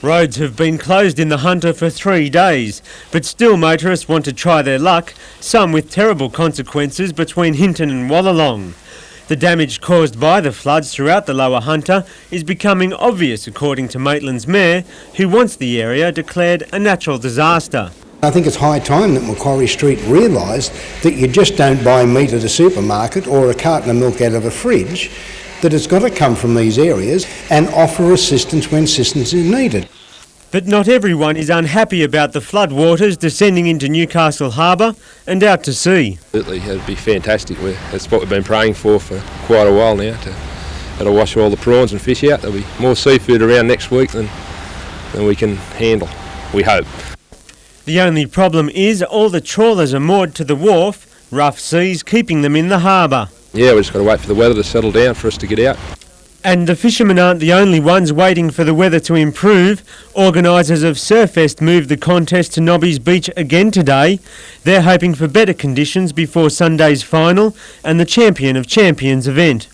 Roads have been closed in the Hunter for 3 days, but still motorists want to try their luck, some with terrible consequences between Hinton and Wallalong. The damage caused by the floods throughout the Lower Hunter is becoming obvious, according to Maitland's mayor, who wants the area declared a natural disaster. I think it's high time that Macquarie Street realised that you just don't buy meat at a supermarket or a carton of milk out of a fridge, that it's got to come from these areas and offer assistance when assistance is needed. But not everyone is unhappy about the flood waters descending into Newcastle Harbour and out to sea. Absolutely, it'd be fantastic. That's what we've been praying for quite a while now, to wash all the prawns and fish out. There'll be more seafood around next week than we can handle, we hope. The only problem is all the trawlers are moored to the wharf, rough seas keeping them in the harbour. Yeah, we've just got to wait for the weather to settle down for us to get out. And the fishermen aren't the only ones waiting for the weather to improve. Organisers of Surfest moved the contest to Nobby's Beach again today. They're hoping for better conditions before Sunday's final and the Champion of Champions event.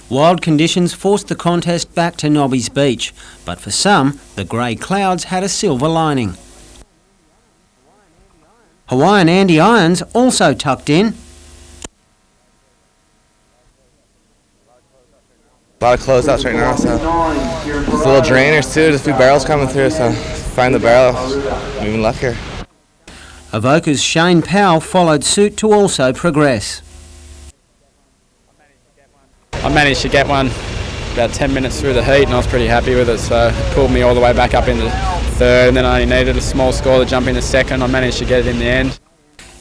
Wild conditions forced the contest back to Nobby's Beach, but for some, the grey clouds had a silver lining. Hawaiian Andy Irons also tucked in. A lot of close-ups right now, so there's a little drainers too, just a few barrels coming through, so find the barrel, I'm even luckier. Avoca's Shane Powell followed suit to also progress. I managed to get one about 10 minutes through the heat and I was pretty happy with it, so it pulled me all the way back up into third, and then I needed a small score to jump into second. I managed to get it in the end.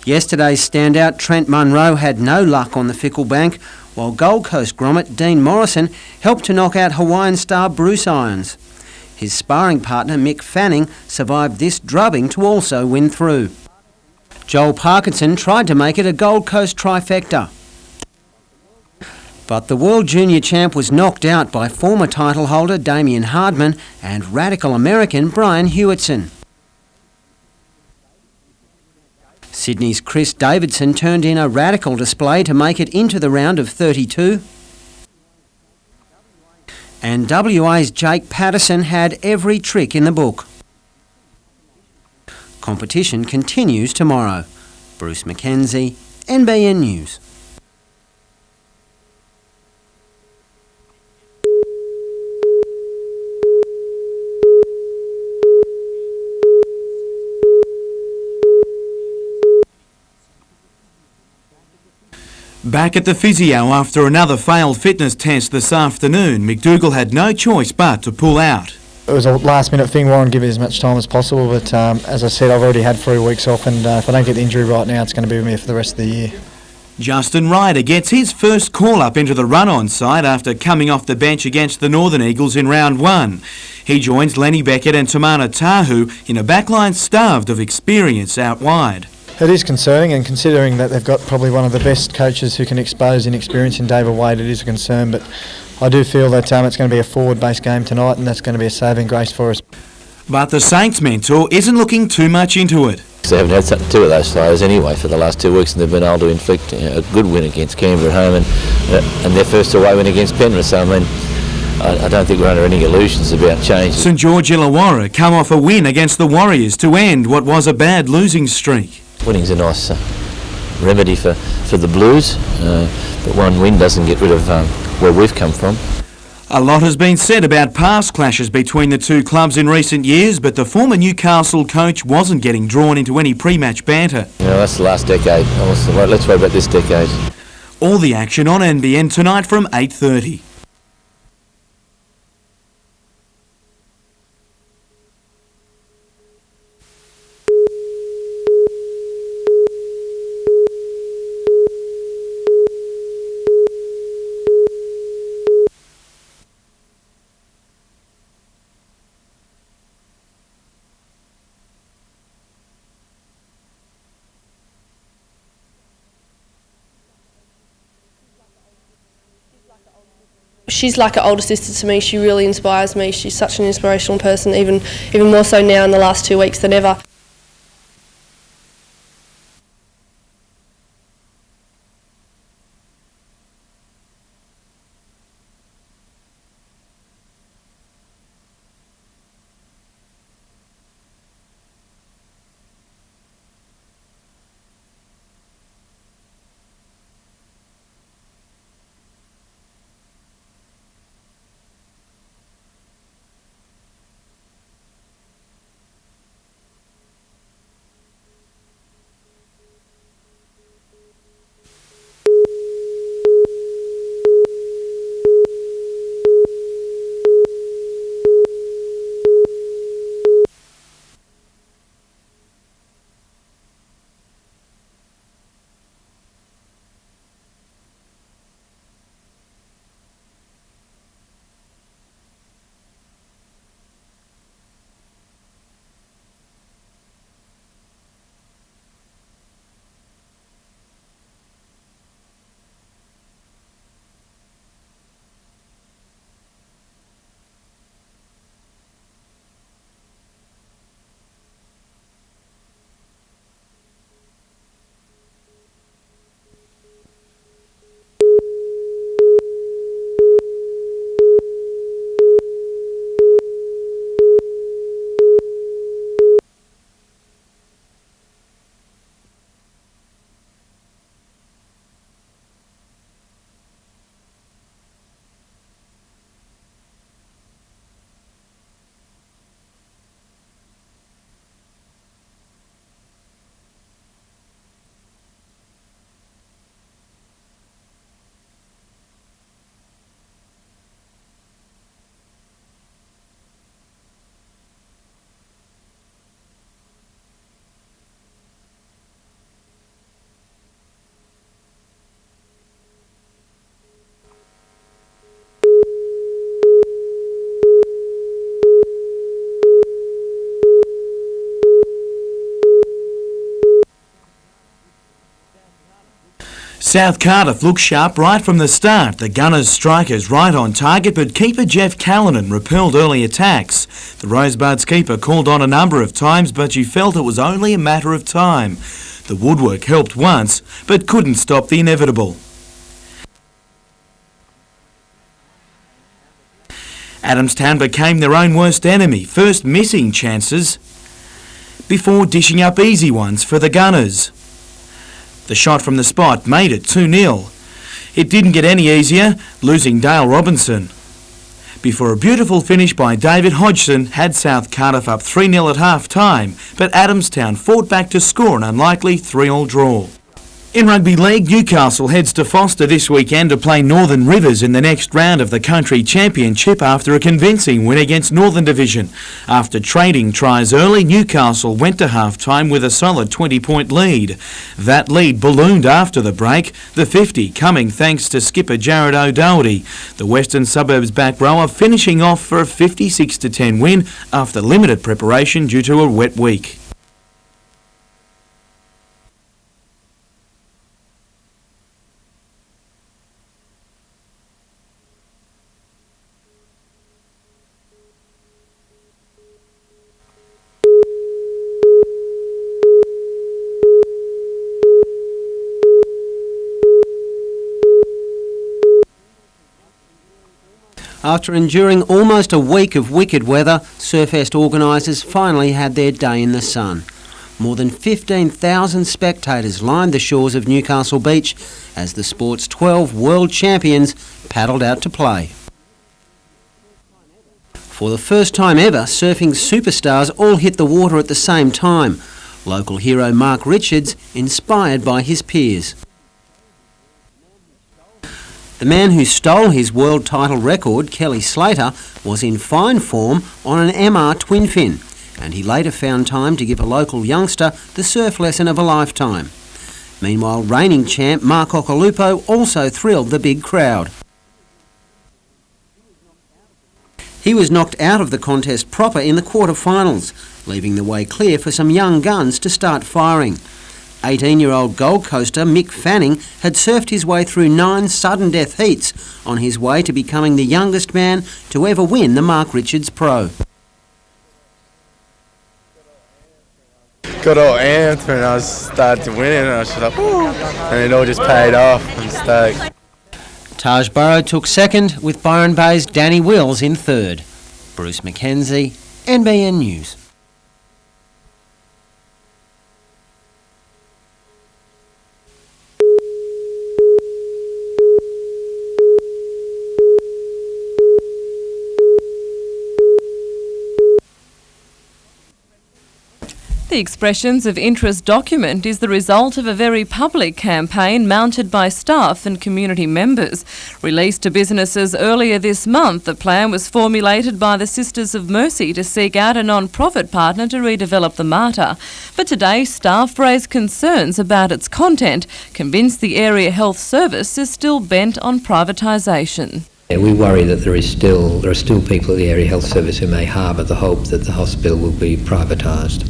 Yesterday's standout Trent Munro had no luck on the fickle bank, while Gold Coast grommet Dean Morrison helped to knock out Hawaiian star Bruce Irons. His sparring partner Mick Fanning survived this drubbing to also win through. Joel Parkinson tried to make it a Gold Coast trifecta. But the World Junior Champ was knocked out by former title holder Damien Hardman and radical American Brian Hewitson. Sydney's Chris Davidson turned in a radical display to make it into the round of 32. And WA's Jake Patterson had every trick in the book. Competition continues tomorrow. Bruce McKenzie, NBN News. Back at the physio after another failed fitness test this afternoon, McDougall had no choice but to pull out. It was a last-minute thing. Warren give it as much time as possible, but as I said, I've already had 3 weeks off, and if I don't get the injury right now, it's going to be with me for the rest of the year. Justin Ryder gets his first call-up into the run-on side after coming off the bench against the Northern Eagles in round 1. He joins Lenny Beckett and Tamana Tahu in a backline starved of experience out wide. It is concerning, and considering that they've got probably one of the best coaches who can expose inexperience in David Wade, it is a concern, but I do feel that it's going to be a forward-based game tonight, and that's going to be a saving grace for us. But the Saints mentor isn't looking too much into it. They haven't had something to do with those players anyway for the last 2 weeks, and they've been able to inflict a good win against Canberra at home and their first away win against Penrith. So, I mean, I don't think we're under any illusions about change. St George Illawarra come off a win against the Warriors to end what was a bad losing streak. Winning's a nice remedy for the Blues, but one win doesn't get rid of where we've come from. A lot has been said about past clashes between the two clubs in recent years, but the former Newcastle coach wasn't getting drawn into any pre-match banter. That's the last decade. Let's worry about this decade. All the action on NBN tonight from 8:30. She's like an older sister to me. She really inspires me. She's such an inspirational person, even more so now in the last 2 weeks than ever. South Cardiff looked sharp right from the start. The Gunners' strikers right on target, but keeper Jeff Callanan repelled early attacks. The Rosebuds keeper called on a number of times, but she felt it was only a matter of time. The woodwork helped once, but couldn't stop the inevitable. Adamstown became their own worst enemy, first missing chances before dishing up easy ones for the Gunners. The shot from the spot made it 2-0. It didn't get any easier, losing Dale Robinson, before a beautiful finish by David Hodgson had South Cardiff up 3-0 at half-time, but Adamstown fought back to score an unlikely 3-3 draw. In rugby league, Newcastle heads to Foster this weekend to play Northern Rivers in the next round of the country championship after a convincing win against Northern Division. After trading tries early, Newcastle went to half-time with a solid 20-point lead. That lead ballooned after the break, the 50 coming thanks to skipper Jared O'Doherty. The Western Suburbs back rower finishing off for a 56-10 win after limited preparation due to a wet week. After enduring almost a week of wicked weather, Surfest organisers finally had their day in the sun. More than 15,000 spectators lined the shores of Newcastle Beach as the sport's 12 world champions paddled out to play. For the first time ever, surfing superstars all hit the water at the same time. Local hero Mark Richards inspired by his peers. The man who stole his world title record, Kelly Slater, was in fine form on an MR twin fin, and he later found time to give a local youngster the surf lesson of a lifetime. Meanwhile, reigning champ Mark Okolupo also thrilled the big crowd. He was knocked out of the contest proper in the quarter-finals, leaving the way clear for some young guns to start firing. 18-year-old Gold Coaster Mick Fanning had surfed his way through 9 sudden death heats on his way to becoming the youngest man to ever win the Mark Richards Pro. Got all amped when I started to win it, and I was just like, woo, and it all just paid off. I'm stoked. Taj Burrow took second, with Byron Bay's Danny Wills in third. Bruce McKenzie, NBN News. The Expressions of Interest document is the result of a very public campaign mounted by staff and community members. Released to businesses earlier this month, the plan was formulated by the Sisters of Mercy to seek out a non-profit partner to redevelop the Martyr. But today, staff raised concerns about its content, convinced the Area Health Service is still bent on privatisation. Yeah, we worry that there are still people at the Area Health Service who may harbour the hope that the hospital will be privatised.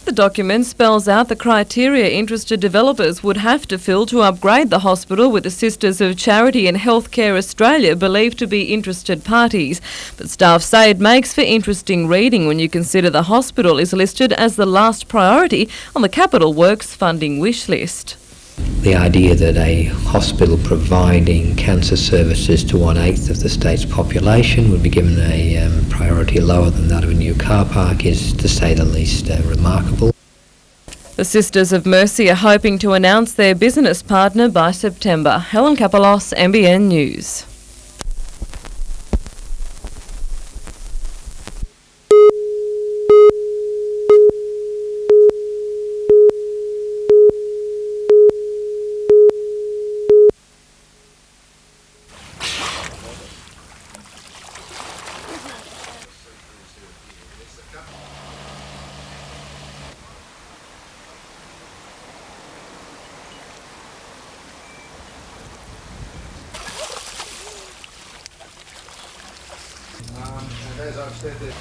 The document spells out the criteria interested developers would have to fill to upgrade the hospital, with the Sisters of Charity and Healthcare Australia believed to be interested parties. But staff say it makes for interesting reading when you consider the hospital is listed as the last priority on the Capital Works funding wish list. The idea that a hospital providing cancer services to 1/8 of the state's population would be given a priority lower than that of a new car park is, to say the least, remarkable. The Sisters of Mercy are hoping to announce their business partner by September. Helen Kapelos, NBN News. As I've said that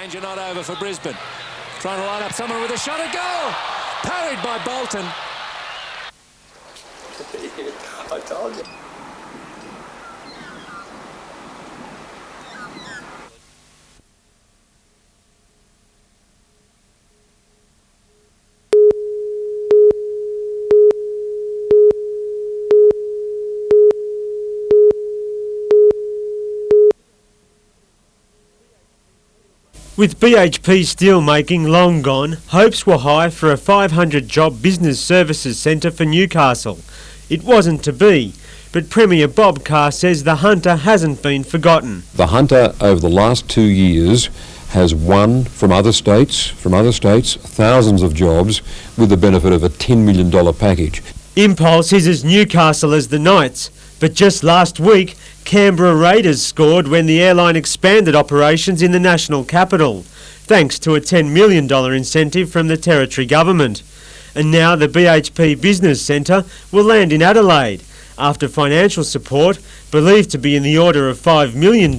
danger not over for Brisbane. Trying to line up someone with a shot at goal. Parried by Bolton. I told you. With BHP steelmaking long gone, hopes were high for a 500-job business services centre for Newcastle. It wasn't to be, but Premier Bob Carr says the Hunter hasn't been forgotten. The Hunter over the last 2 years has won from other states, thousands of jobs with the benefit of a $10 million package. Impulse is as Newcastle as the Knights, but just last week Canberra Raiders scored when the airline expanded operations in the national capital, thanks to a $10 million incentive from the Territory Government. And now the BHP Business Centre will land in Adelaide, after financial support, believed to be in the order of $5 million,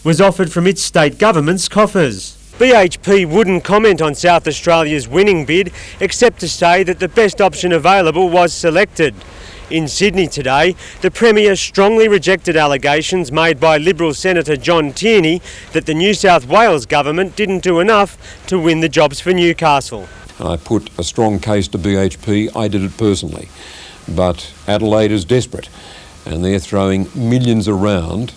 was offered from its state government's coffers. BHP wouldn't comment on South Australia's winning bid, except to say that the best option available was selected. In Sydney today, the Premier strongly rejected allegations made by Liberal Senator John Tierney that the New South Wales government didn't do enough to win the jobs for Newcastle. I put a strong case to BHP. I did it personally. But Adelaide is desperate, and they're throwing millions around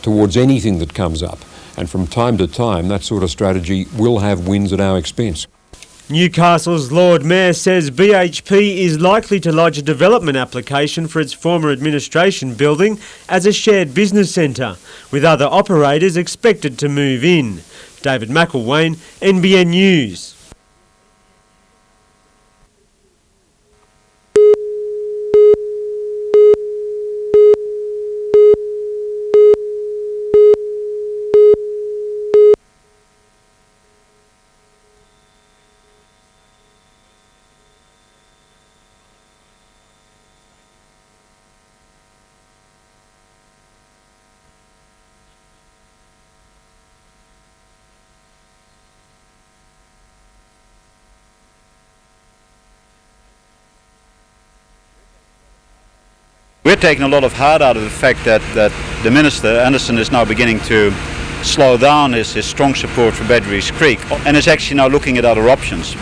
towards anything that comes up. And from time to time, that sort of strategy will have wins at our expense. Newcastle's Lord Mayor says BHP is likely to lodge a development application for its former administration building as a shared business centre, with other operators expected to move in. David McElwain, NBN News. We're taking a lot of heart out of the fact that the Minister, Anderson, is now beginning to slow down his strong support for Badgerys Creek and is actually now looking at other options.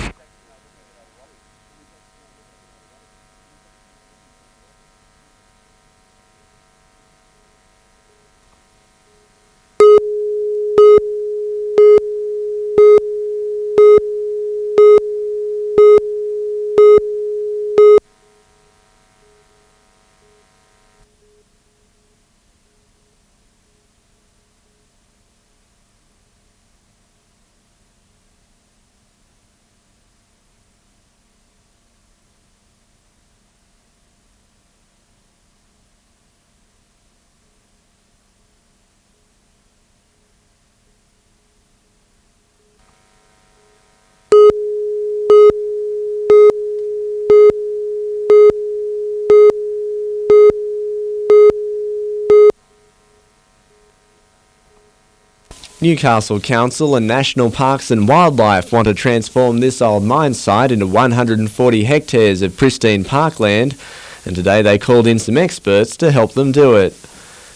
Newcastle Council and National Parks and Wildlife want to transform this old mine site into 140 hectares of pristine parkland, and today they called in some experts to help them do it.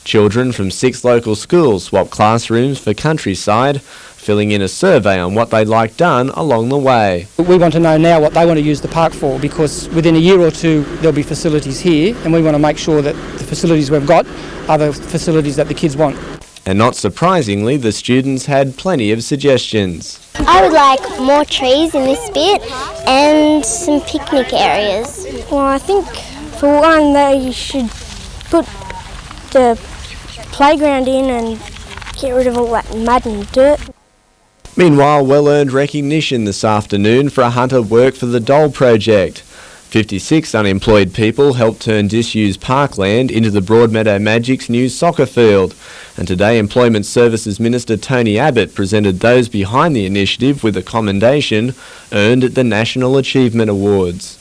Children from 6 local schools swapped classrooms for countryside, filling in a survey on what they'd like done along the way. We want to know now what they want to use the park for, because within a year or two there'll be facilities here, and we want to make sure that the facilities we've got are the facilities that the kids want. And not surprisingly, the students had plenty of suggestions. I would like more trees in this bit and some picnic areas. Well, I think for one they should put the playground in and get rid of all that mud and dirt. Meanwhile, well-earned recognition this afternoon for a Hunter work for the Dole project. 56 unemployed people helped turn disused parkland into the Broadmeadow Magic's new soccer field. And today, Employment Services Minister Tony Abbott presented those behind the initiative with a commendation earned at the National Achievement Awards.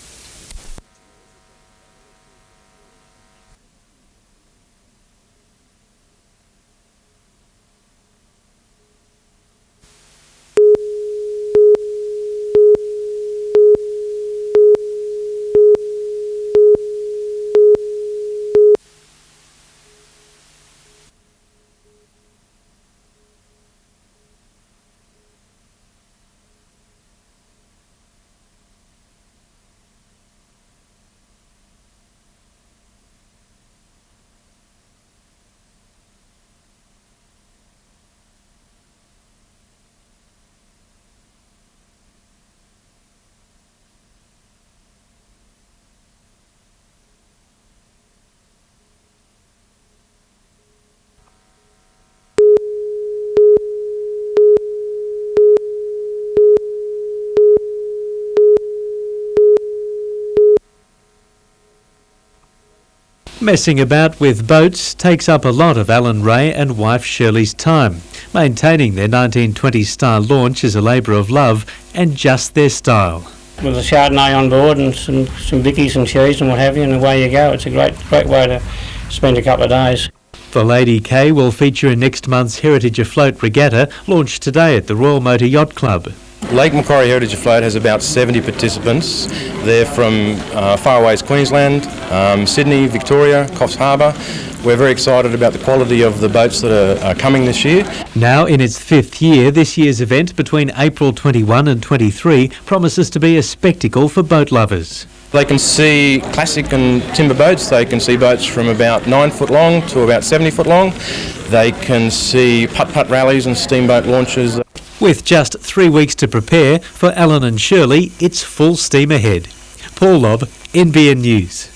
Messing about with boats takes up a lot of Alan Ray and wife Shirley's time. Maintaining their 1920s-style launch is a labour of love and just their style. With a Chardonnay on board and some bickies and cheese and what have you, and away you go. It's a great way to spend a couple of days. The Lady K will feature in next month's Heritage Afloat Regatta, launched today at the Royal Motor Yacht Club. Lake Macquarie Heritage Float has about 70 participants. They're from far away as Queensland, Sydney, Victoria, Coffs Harbour. We're very excited about the quality of the boats that are coming this year. Now in its 5th year, this year's event between April 21 and 23 promises to be a spectacle for boat lovers. They can see classic and timber boats. They can see boats from about 9 foot long to about 70 foot long. They can see putt-putt rallies and steamboat launches. With just 3 weeks to prepare, for Alan and Shirley, it's full steam ahead. Paul Lobb, NBN News.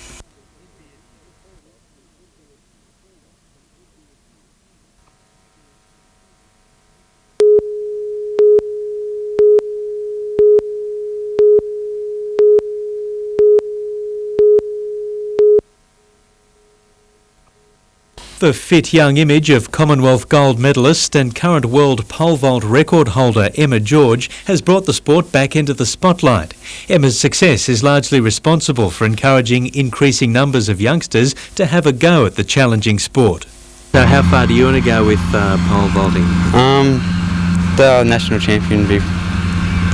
The fit young image of Commonwealth gold medalist and current world pole vault record holder Emma George has brought the sport back into the spotlight. Emma's success is largely responsible for encouraging increasing numbers of youngsters to have a go at the challenging sport. So how far do you want to go with pole vaulting? The national champion would be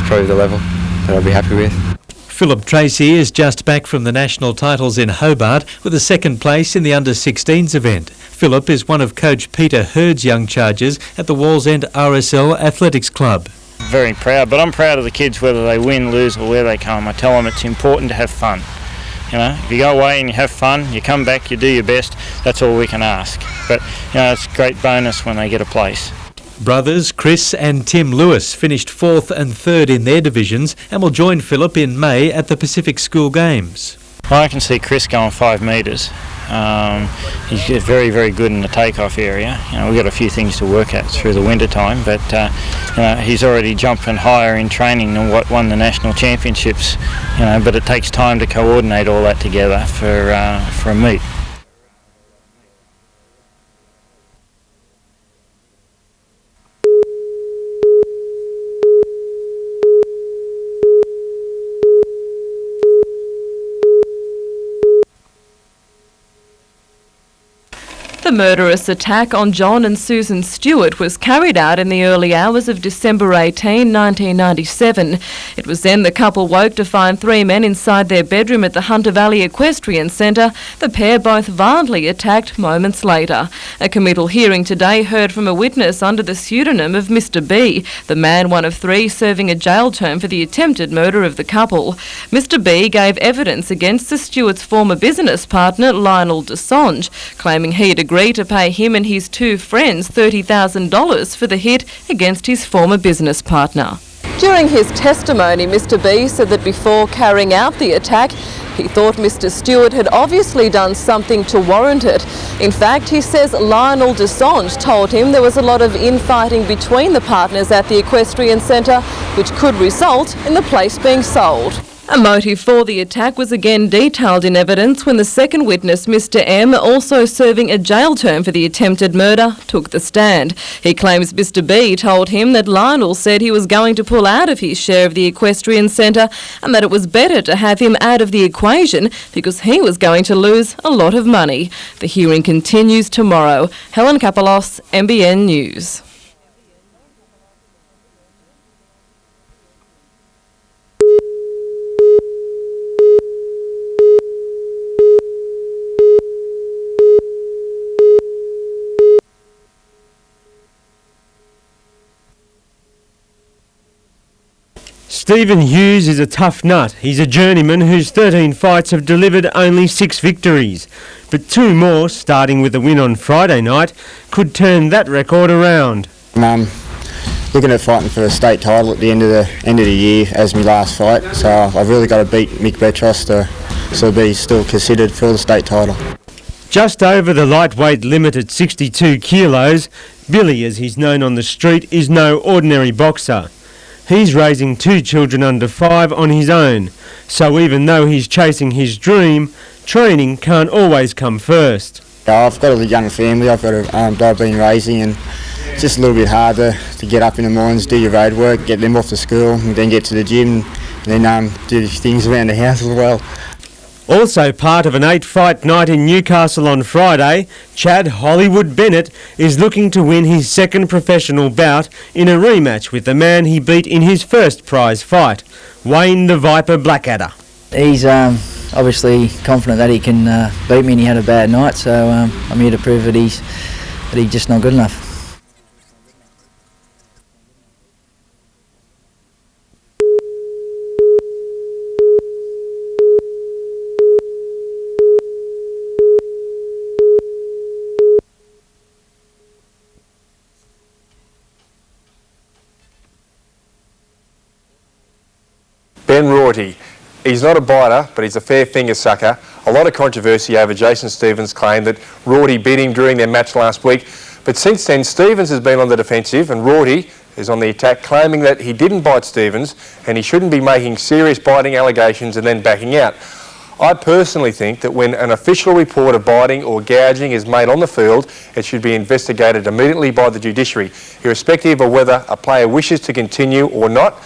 probably the level that I'd be happy with. Philip Tracy is just back from the national titles in Hobart with a second place in the under-16s event. Philip is one of coach Peter Hurd's young chargers at the Wallsend RSL Athletics Club. Very proud, but I'm proud of the kids whether they win, lose or where they come. I tell them it's important to have fun. You know, if you go away and you have fun, you come back, you do your best, that's all we can ask. But, you know, it's a great bonus when they get a place. Brothers Chris and Tim Lewis finished 4th and 3rd in their divisions and will join Philip in May at the Pacific School Games. I can see Chris going 5 metres. He's very, very good in the takeoff area. You know, we've got a few things to work at through the winter time, but you know, he's already jumping higher in training than what won the national championships. You know, but it takes time to coordinate all that together for a meet. The murderous attack on John and Susan Stewart was carried out in the early hours of December 18, 1997. It was then the couple woke to find 3 men inside their bedroom at the Hunter Valley Equestrian Centre. The pair both violently attacked moments later. A committal hearing today heard from a witness under the pseudonym of Mr B, the man one of 3 serving a jail term for the attempted murder of the couple. Mr B gave evidence against the Stewart's former business partner Lionel Desange, claiming he'd agreed to pay him and his 2 friends $30,000 for the hit against his former business partner. During his testimony, Mr B said that before carrying out the attack, he thought Mr Stewart had obviously done something to warrant it. In fact, he says Lionel Desange told him there was a lot of infighting between the partners at the equestrian centre, which could result in the place being sold. A motive for the attack was again detailed in evidence when the second witness, Mr M, also serving a jail term for the attempted murder, took the stand. He claims Mr B told him that Lionel said he was going to pull out of his share of the equestrian centre and that it was better to have him out of the equation because he was going to lose a lot of money. The hearing continues tomorrow. Helen Kapalos, NBN News. Stephen Hughes is a tough nut. He's a journeyman whose 13 fights have delivered only 6 victories. But 2 more, starting with a win on Friday night, could turn that record around. Looking at fighting for a state title at the end of the year as my last fight, so I've really got to beat Mick Betros to be still considered for the state title. Just over the lightweight limit at 62 kilos, Billy, as he's known on the street, is no ordinary boxer. He's raising 2 children under 5 on his own, so even though he's chasing his dream, training can't always come first. I've got a young family, I've got a dog I've been raising, and it's just a little bit harder to get up in the mornings, do your road work, get them off to school, and then get to the gym, and then do things around the house as well. Also part of an 8-fight night in Newcastle on Friday, Chad Hollywood Bennett is looking to win his second professional bout in a rematch with the man he beat in his first prize fight, Wayne the Viper Blackadder. He's obviously confident that he can beat me, and he had a bad night, so I'm here to prove that he's just not good enough. Ben Rorty. He's not a biter, but he's a fair finger sucker. A lot of controversy over Jason Stevens' claim that Rorty beat him during their match last week. But since then, Stevens has been on the defensive and Rorty is on the attack, claiming that he didn't bite Stevens and he shouldn't be making serious biting allegations and then backing out. I personally think that when an official report of biting or gouging is made on the field, it should be investigated immediately by the judiciary, irrespective of whether a player wishes to continue or not.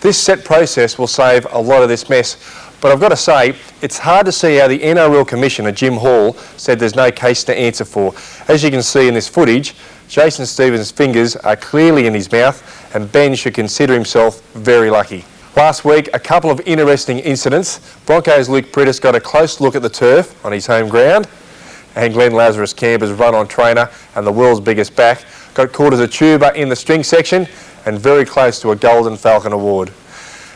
This set process will save a lot of this mess. But I've got to say, it's hard to see how the NRL Commissioner, Jim Hall, said there's no case to answer for. As you can see in this footage, Jason Stevens' fingers are clearly in his mouth and Ben should consider himself very lucky. Last week, a couple of interesting incidents. Broncos' Luke Prittis got a close look at the turf on his home ground, and Glenn Lazarus Canberra's run-on trainer and the world's biggest back got caught as a tuber in the string section and very close to a Golden Falcon award.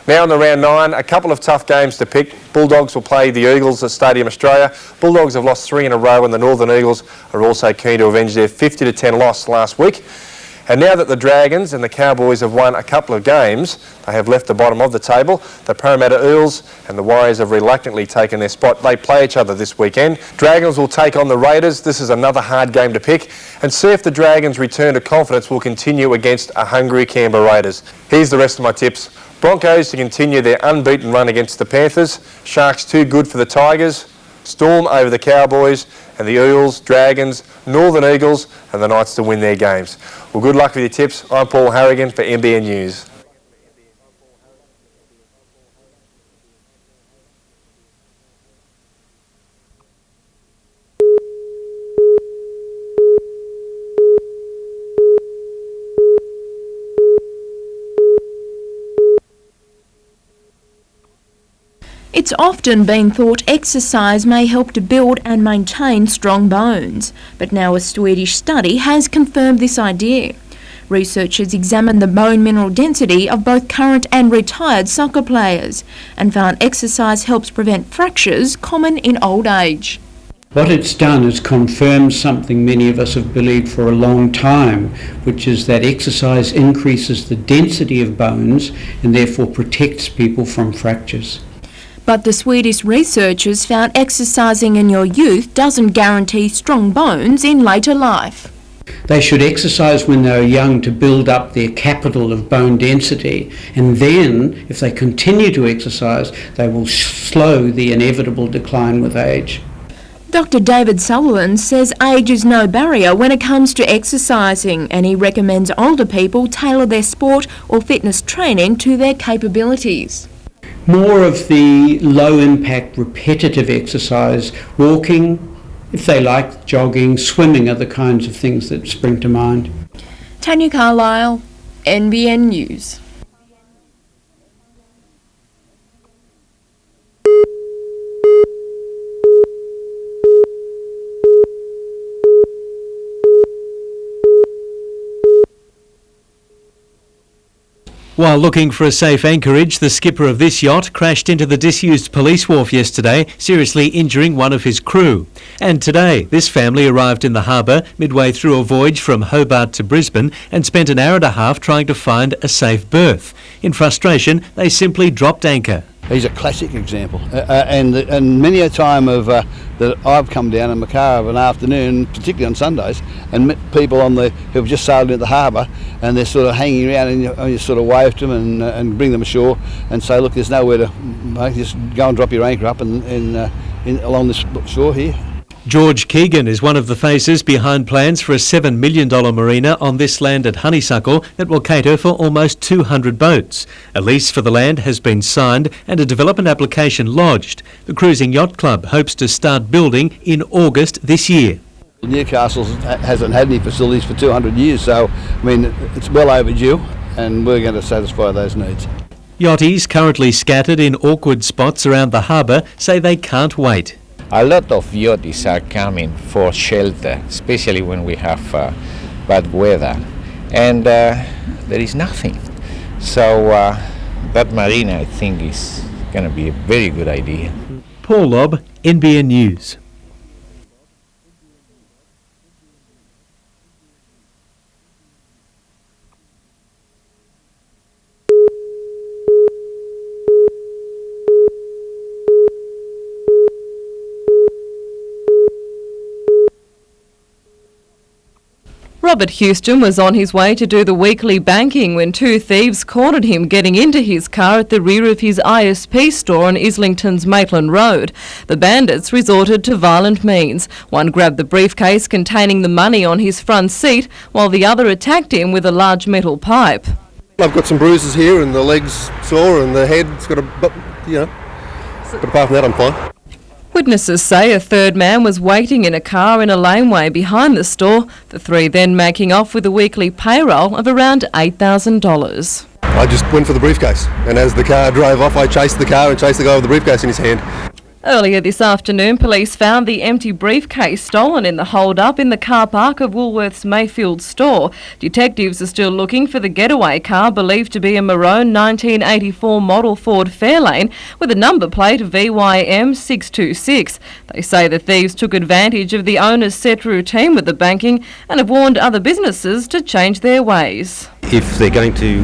Now in the round 9, a couple of tough games to pick. Bulldogs will play the Eagles at Stadium Australia. Bulldogs have lost 3 in a row and the Northern Eagles are also keen to avenge their 50-10 loss last week. And now that the Dragons and the Cowboys have won a couple of games, they have left the bottom of the table. The Parramatta Eels and the Warriors have reluctantly taken their spot. They play each other this weekend. Dragons will take on the Raiders. This is another hard game to pick. And see if the Dragons' return to confidence will continue against a hungry Canberra Raiders. Here's the rest of my tips. Broncos to continue their unbeaten run against the Panthers. Sharks too good for the Tigers. Storm over the Cowboys, and the Eels, Dragons, Northern Eagles and the Knights to win their games. Well, good luck with your tips. I'm Paul Harrigan for NBN News. It's often been thought exercise may help to build and maintain strong bones, but now a Swedish study has confirmed this idea. Researchers examined the bone mineral density of both current and retired soccer players and found exercise helps prevent fractures common in old age. What it's done is confirmed something many of us have believed for a long time, which is that exercise increases the density of bones and therefore protects people from fractures. But the Swedish researchers found exercising in your youth doesn't guarantee strong bones in later life. They should exercise when they are young to build up their capital of bone density, and then, if they continue to exercise, they will slow the inevitable decline with age. Dr. David Sullivan says age is no barrier when it comes to exercising, and he recommends older people tailor their sport or fitness training to their capabilities. More of the low-impact repetitive exercise, walking, if they like, jogging, swimming are the kinds of things that spring to mind. Tanya Carlisle, NBN News. While looking for a safe anchorage, the skipper of this yacht crashed into the disused police wharf yesterday, seriously injuring one of his crew. And today, this family arrived in the harbour midway through a voyage from Hobart to Brisbane and spent an hour and a half trying to find a safe berth. In frustration, they simply dropped anchor. He's a classic example, and many a time of that I've come down in my car of an afternoon, particularly on Sundays, and met people who've just sailed into the harbour, and they're sort of hanging around, and you sort of wave to them and bring them ashore, and say, look, there's nowhere to, just go and drop your anchor up along this shore here. George Keegan is one of the faces behind plans for a $7 million marina on this land at Honeysuckle that will cater for almost 200 boats. A lease for the land has been signed and a development application lodged. The Cruising Yacht Club hopes to start building in August this year. Newcastle hasn't had any facilities for 200 years, so I mean it's well overdue and we're going to satisfy those needs. Yachties currently scattered in awkward spots around the harbour say they can't wait. A lot of yachties are coming for shelter, especially when we have bad weather, and there is nothing. So that marina, I think, is going to be a very good idea. Paul Lobb, NBN News. Robert Houston was on his way to do the weekly banking when two thieves cornered him getting into his car at the rear of his ISP store on Islington's Maitland Road. The bandits resorted to violent means. One grabbed the briefcase containing the money on his front seat, while the other attacked him with a large metal pipe. I've got some bruises here and the leg's sore and the head's got but apart from that I'm fine. Witnesses say a third man was waiting in a car in a laneway behind the store, the three then making off with a weekly payroll of around $8,000. I just went for the briefcase, and as the car drove off I chased the car and chased the guy with the briefcase in his hand. Earlier this afternoon, police found the empty briefcase stolen in the hold-up in the car park of Woolworths Mayfield store. Detectives are still looking for the getaway car believed to be a maroon 1984 model Ford Fairlane with a number plate of VYM 626. They say the thieves took advantage of the owner's set routine with the banking and have warned other businesses to change their ways. If they're going to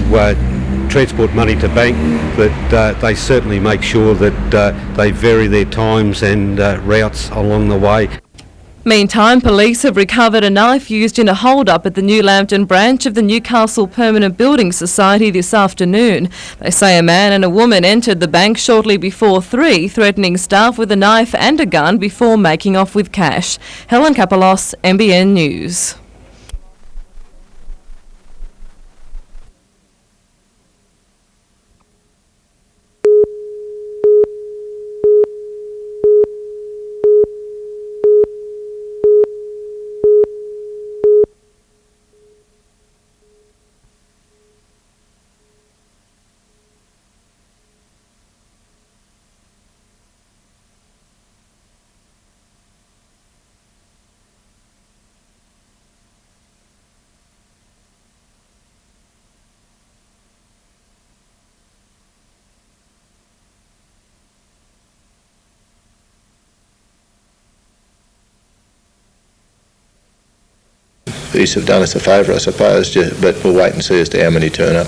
transport money to bank, that they certainly make sure that they vary their times and routes along the way. Meantime, police have recovered a knife used in a hold-up at the New Lambton branch of the Newcastle Permanent Building Society this afternoon. They say a man and a woman entered the bank shortly before 3, threatening staff with a knife and a gun before making off with cash. Helen Kapalos, NBN News. Police have done us a favour, I suppose, but we'll wait and see as to how many turn up.